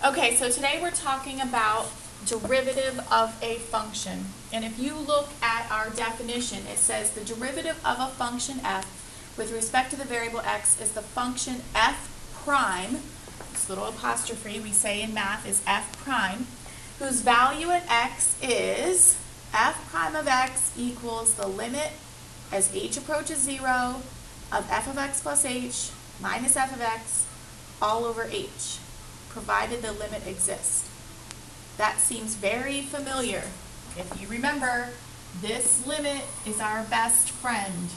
Okay, so today we're talking about derivative of a function. And if you look at our definition, it says the derivative of a function f with respect to the variable x is the function f prime, this little apostrophe we say in math is f prime, whose value at x is f prime of x equals the limit as h approaches 0 of f of x plus h minus f of x all over h, provided the limit exists. That seems very familiar. If you remember, this limit is our best friend.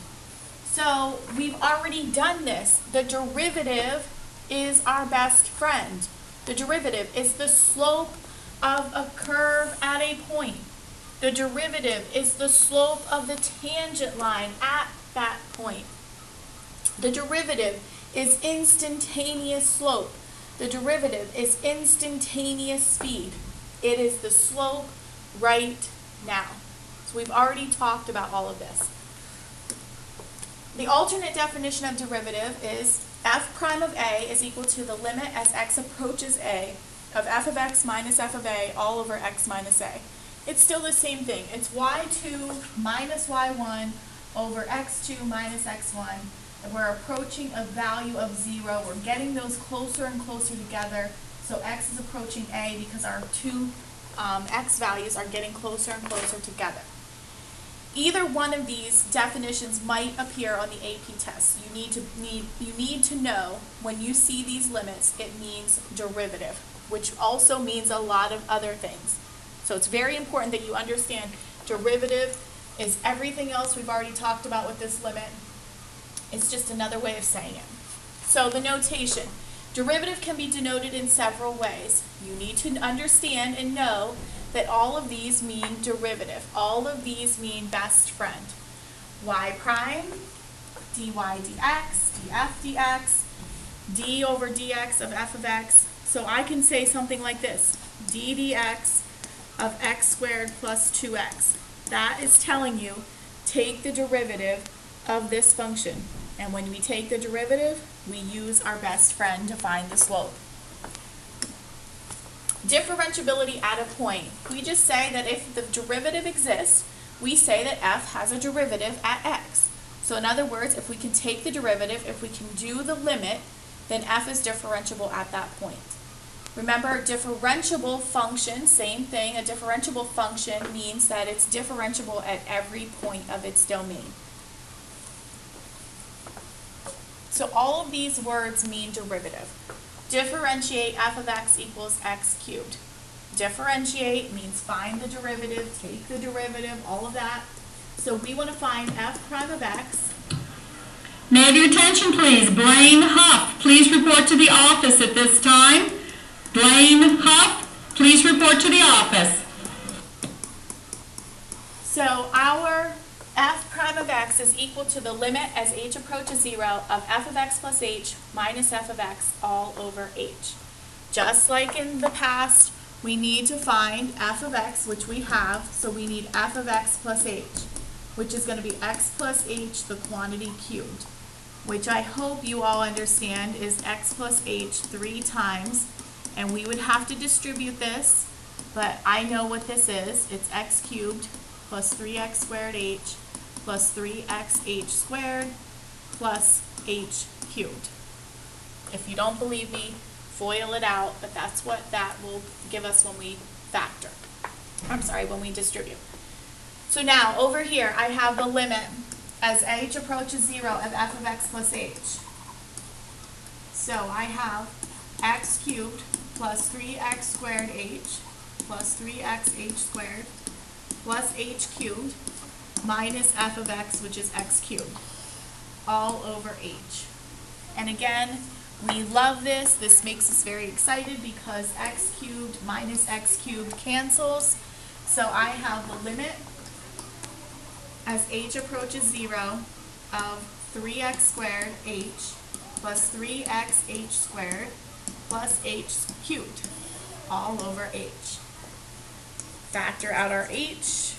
So we've already done this. The derivative is our best friend. The derivative is the slope of a curve at a point. The derivative is the slope of the tangent line at that point. The derivative is instantaneous slope. The derivative is instantaneous speed. It is the slope right now. So we've already talked about all of this. The alternate definition of derivative is f prime of a is equal to the limit as x approaches a of f of x minus f of a all over x minus a. It's still the same thing. It's y2 minus y1 over x2 minus x1. And we're approaching a value of 0. We're getting those closer and closer together. So x is approaching a because our two x values are getting closer and closer together. Either one of these definitions might appear on the AP test. You need to know when you see these limits, it means derivative, which also means a lot of other things. So it's very important that you understand derivative is everything else we've already talked about with this limit. It's just another way of saying it. So the notation. Derivative can be denoted in several ways. You need to understand and know that all of these mean derivative. All of these mean best friend. Y prime, dy dx, df dx, d over dx of f of x. So I can say something like this, d dx of x squared plus 2x. That is telling you, take the derivative of this function. And when we take the derivative, we use our best friend to find the slope. Differentiability at a point. We just say that if the derivative exists, we say that f has a derivative at x. So in other words, if we can take the derivative, if we can do the limit, then f is differentiable at that point. Remember, differentiable function, same thing. A differentiable function means that it's differentiable at every point of its domain. So all of these words mean derivative. Differentiate f of x equals x cubed. Differentiate means find the derivative, take the derivative, all of that. So we want to find f prime of x. May I have your attention, please? Blaine Huff, please report to the office at this time. Blaine Huff, please report to the office. So our f prime of x is equal to the limit as h approaches 0 of f of x plus h minus f of x all over h. Just like in the past, we need to find f of x, which we have, so we need f of x plus h, which is going to be x plus h, the quantity cubed, which I hope you all understand is x plus h 3 times, and we would have to distribute this, but I know what this is. It's x cubed plus 3x squared h plus 3xh squared plus h cubed. If you don't believe me, FOIL it out, but that's what that will give us when we factor. When we distribute. So now, over here, I have the limit as h approaches 0 of f of x plus h. So I have x cubed plus 3x squared h plus 3xh squared plus h cubed minus f of x, which is x cubed, all over h. And again, we love this. This makes us very excited because x cubed minus x cubed cancels. So I have the limit as h approaches 0 of 3x squared h plus 3xh squared plus h cubed, all over h. Factor out our h.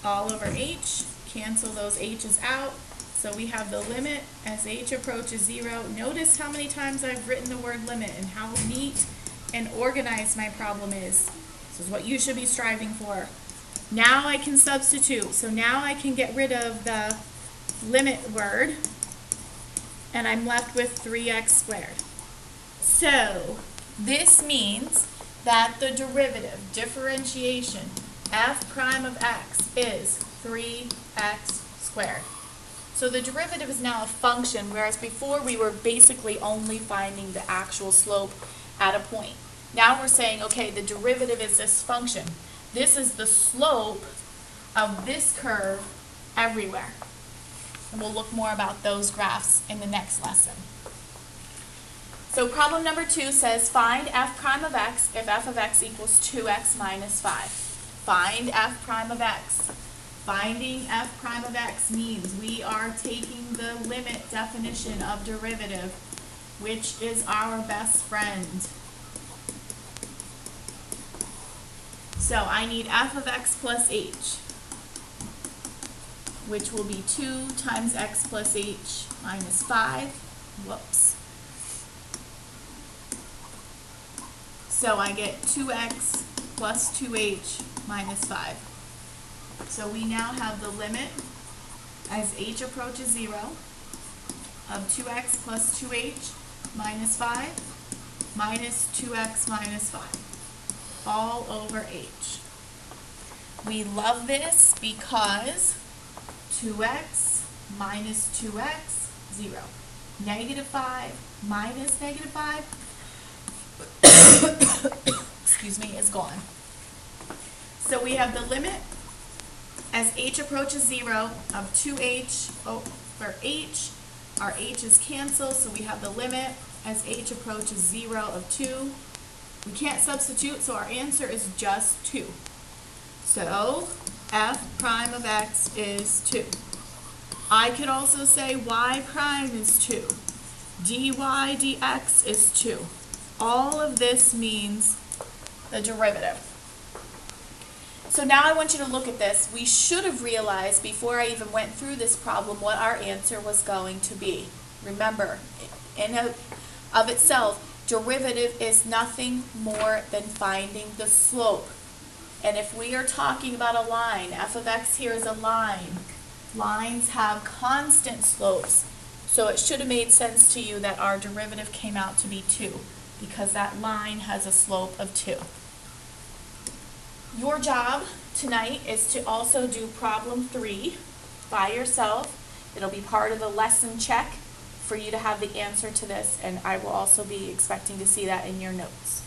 all over h. cancel those h's out. So we have the limit as h approaches 0. Notice how many times I've written the word limit and how neat and organized my problem is. This is what you should be striving for. Now I can substitute. So now I can get rid of the limit word, and I'm left with 3x squared. So this means that the derivative, differentiation, f prime of x is 3x squared. So the derivative is now a function, whereas before we were basically only finding the actual slope at a point. Now we're saying, okay, the derivative is this function. This is the slope of this curve everywhere. And we'll look more about those graphs in the next lesson. So problem number 2 says find f prime of x if f of x equals 2x minus 5. Find f prime of x. Finding f prime of x means we are taking the limit definition of derivative, which is our best friend. So I need f of x plus h, which will be 2 times x plus h minus 5. Whoops. So I get 2x plus 2h minus 5. So we now have the limit as h approaches 0 of 2x plus 2h minus 5 minus 2x minus 5 all over h. We love this because 2x minus 2x, 0. Negative 5 minus negative 5 excuse me, is gone. So we have the limit as h approaches 0 of 2h over h. Our h's cancel, so we have the limit as h approaches 0 of 2. We can't substitute, so our answer is just 2. So f prime of x is 2. I could also say y prime is 2. dy dx is 2. All of this means the derivative. So now I want you to look at this. We should have realized before I even went through this problem what our answer was going to be. Remember, in and of itself, derivative is nothing more than finding the slope. And if we are talking about a line, f of x here is a line. Lines have constant slopes. So it should have made sense to you that our derivative came out to be 2 because that line has a slope of 2. Your job tonight is to also do problem 3 by yourself. It'll be part of the lesson check for you to have the answer to this, and I will also be expecting to see that in your notes.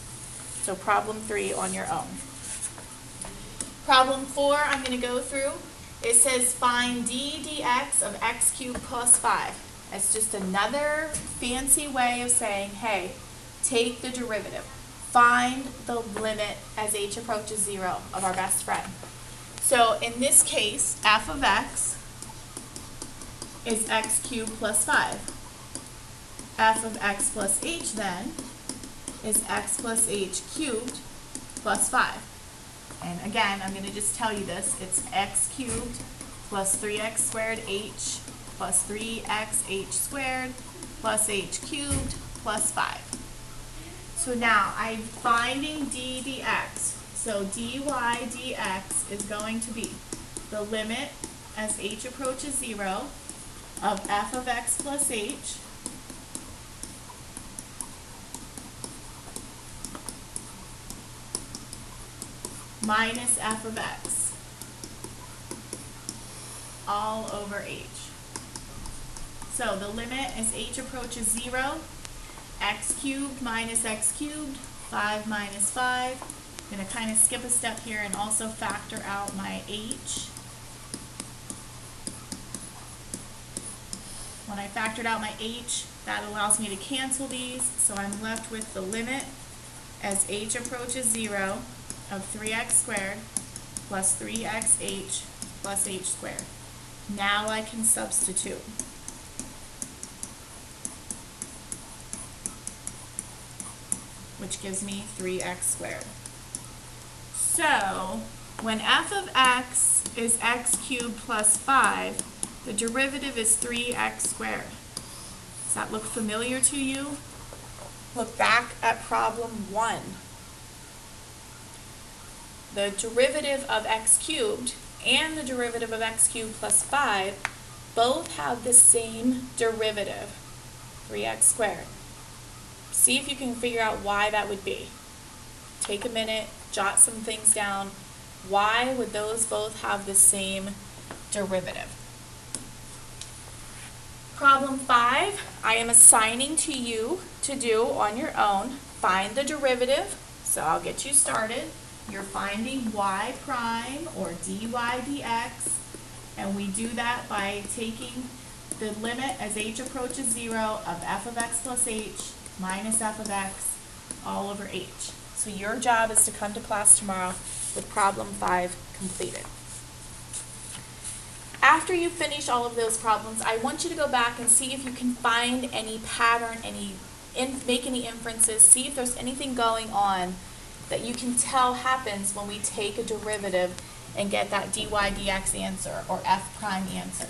So problem 3 on your own. Problem 4 I'm going to go through. It says find d dx of x cubed plus 5. It's just another fancy way of saying, hey, take the derivative. Find the limit as h approaches 0 of our best friend. So in this case, f of x is x cubed plus 5. F of x plus h then is x plus h cubed plus 5. And again, I'm going to just tell you this. It's x cubed plus 3x squared h plus 3x h squared plus h cubed plus 5. So now I'm finding d dx. So dy dx is going to be the limit as h approaches 0 of f of x plus h minus f of x all over h. So the limit as h approaches 0, x cubed minus x cubed, 5 minus 5. I'm going to kind of skip a step here and also factor out my h. When I factored out my h, that allows me to cancel these, so I'm left with the limit as h approaches 0 of 3x squared plus 3xh plus h squared. Now I can substitute. Which gives me 3x squared. So When f of x is x cubed plus 5, the derivative is 3x squared. Does that look familiar to you? Look back at problem 1. The derivative of x cubed and the derivative of x cubed plus 5 both have the same derivative, 3x squared. See if you can figure out why that would be. Take a minute, jot some things down. Why would those both have the same derivative? Problem 5, I am assigning to you to do on your own. Find the derivative, so I'll get you started. You're finding y prime or dy dx, and we do that by taking the limit as h approaches 0 of f of x plus h minus f of x all over h. So your job is to come to class tomorrow with problem 5 completed. After you finish all of those problems, I want you to go back and see if you can find any pattern, make any inferences, see if there's anything going on that you can tell happens when we take a derivative and get that dy dx answer or f prime answer.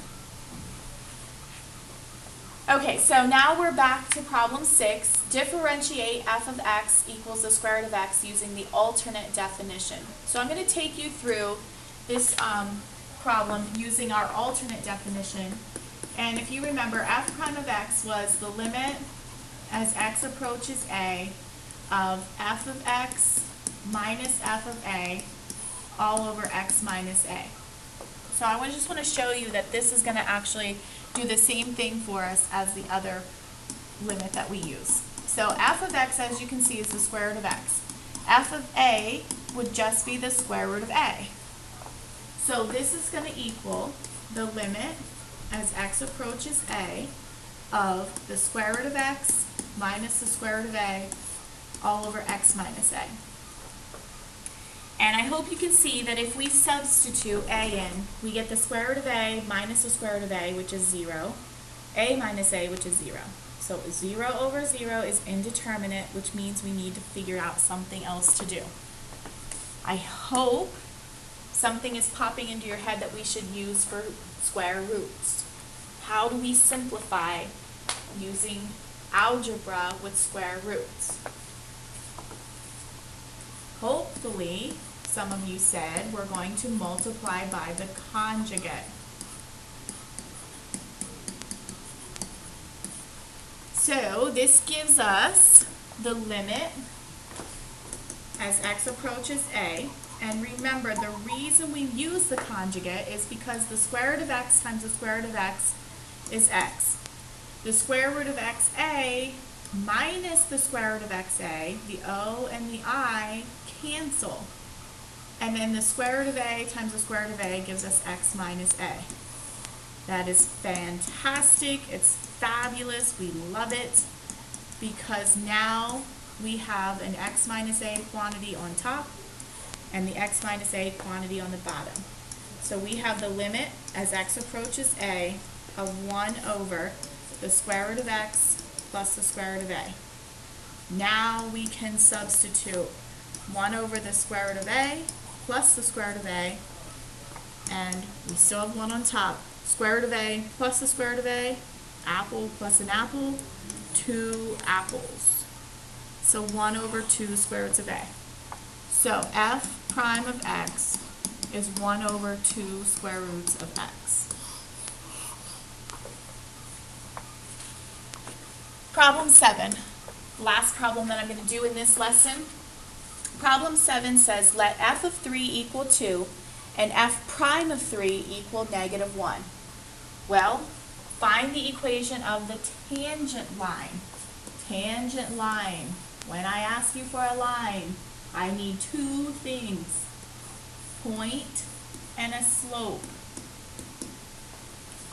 Okay, so now we're back to problem 6. Differentiate f of x equals the square root of x using the alternate definition. So I'm going to take you through this problem using our alternate definition. And if you remember, f prime of x was the limit as x approaches a of f of x minus f of a all over x minus a. So I just want to show you that this is going to actually do the same thing for us as the other limit that we use. So f of x, as you can see, is the square root of x. F of a would just be the square root of a. So this is going to equal the limit as x approaches a of the square root of x minus the square root of a all over x minus a. And I hope you can see that if we substitute a in, we get the square root of a minus the square root of a, which is 0, a minus a, which is 0. So 0 over 0 is indeterminate, which means we need to figure out something else to do. I hope something is popping into your head that we should use for square roots. How do we simplify using algebra with square roots? Hopefully, some of you said we're going to multiply by the conjugate. So this gives us the limit as x approaches a. And remember, the reason we use the conjugate is because the square root of x times the square root of x is x. The square root of xa minus the square root of xa, the o and the I cancel. And then the square root of a times the square root of a gives us x minus a. That is fantastic. It's fabulous. We love it because now we have an x minus a quantity on top and the x minus a quantity on the bottom. So we have the limit as x approaches a of 1 over the square root of x plus the square root of a. Now we can substitute 1 over the square root of a plus the square root of a, and we still have 1 on top. Square root of a plus the square root of a, apple plus an apple, 2 apples. So 1 over 2 square roots of a. So f prime of x is 1 over 2 square roots of x. Problem 7, last problem that I'm going to do in this lesson. Problem 7 says let f of 3 equal 2 and f prime of 3 equal negative 1. Well, find the equation of the tangent line. Tangent line. When I ask you for a line, I need 2 things, point and a slope.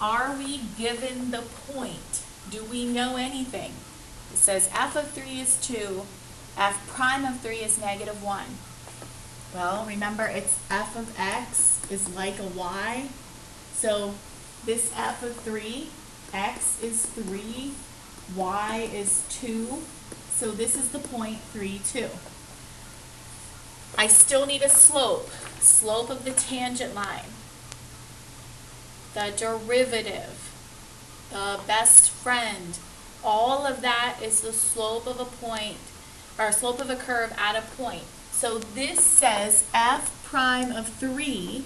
Are we given the point? Do we know anything? It says f of 3 is 2, f prime of 3 is negative 1. Well, remember it's f of x is like a y. So this f of 3, x is 3, y is 2. So this is the point 3, 2. I still need a slope. Slope of the tangent line. The derivative. The best friend. All of that is the slope of a point, or slope of a curve at a point. So this says f prime of 3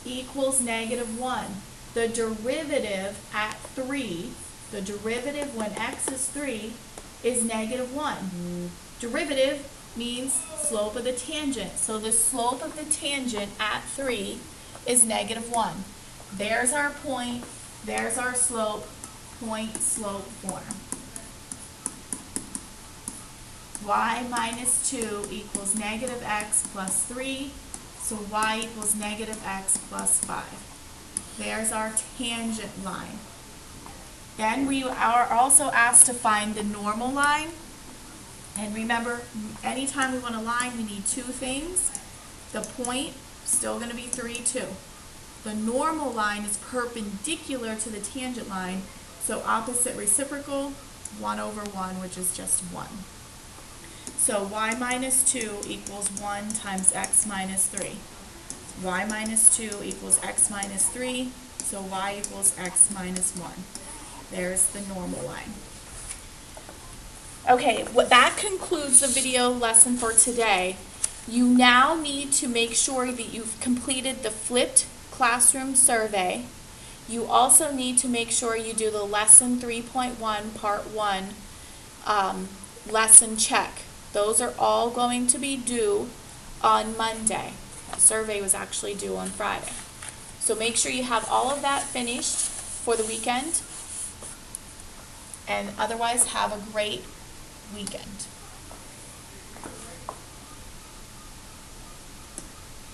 equals -1. The derivative at 3, the derivative when x is 3, is -1. Derivative means slope of the tangent. So the slope of the tangent at 3 is -1. There's our point, there's our slope, point-slope form. Y minus 2 equals -x plus 3, so y equals -x plus 5. There's our tangent line. Then we are also asked to find the normal line. And remember, anytime we want a line, we need two things. The point, still going to be 3, 2. The normal line is perpendicular to the tangent line, so opposite reciprocal, 1 over 1, which is just 1. So y minus 2 equals 1 times x minus 3. Y minus 2 equals x minus 3, so y equals x minus 1. There's the normal line. Okay, that concludes the video lesson for today. You now need to make sure that you've completed the flipped classroom survey. You also need to make sure you do the lesson 3.1 part 1 lesson check. Those are all going to be due on Monday. The survey was actually due on Friday. So make sure you have all of that finished for the weekend. And otherwise, have a great weekend.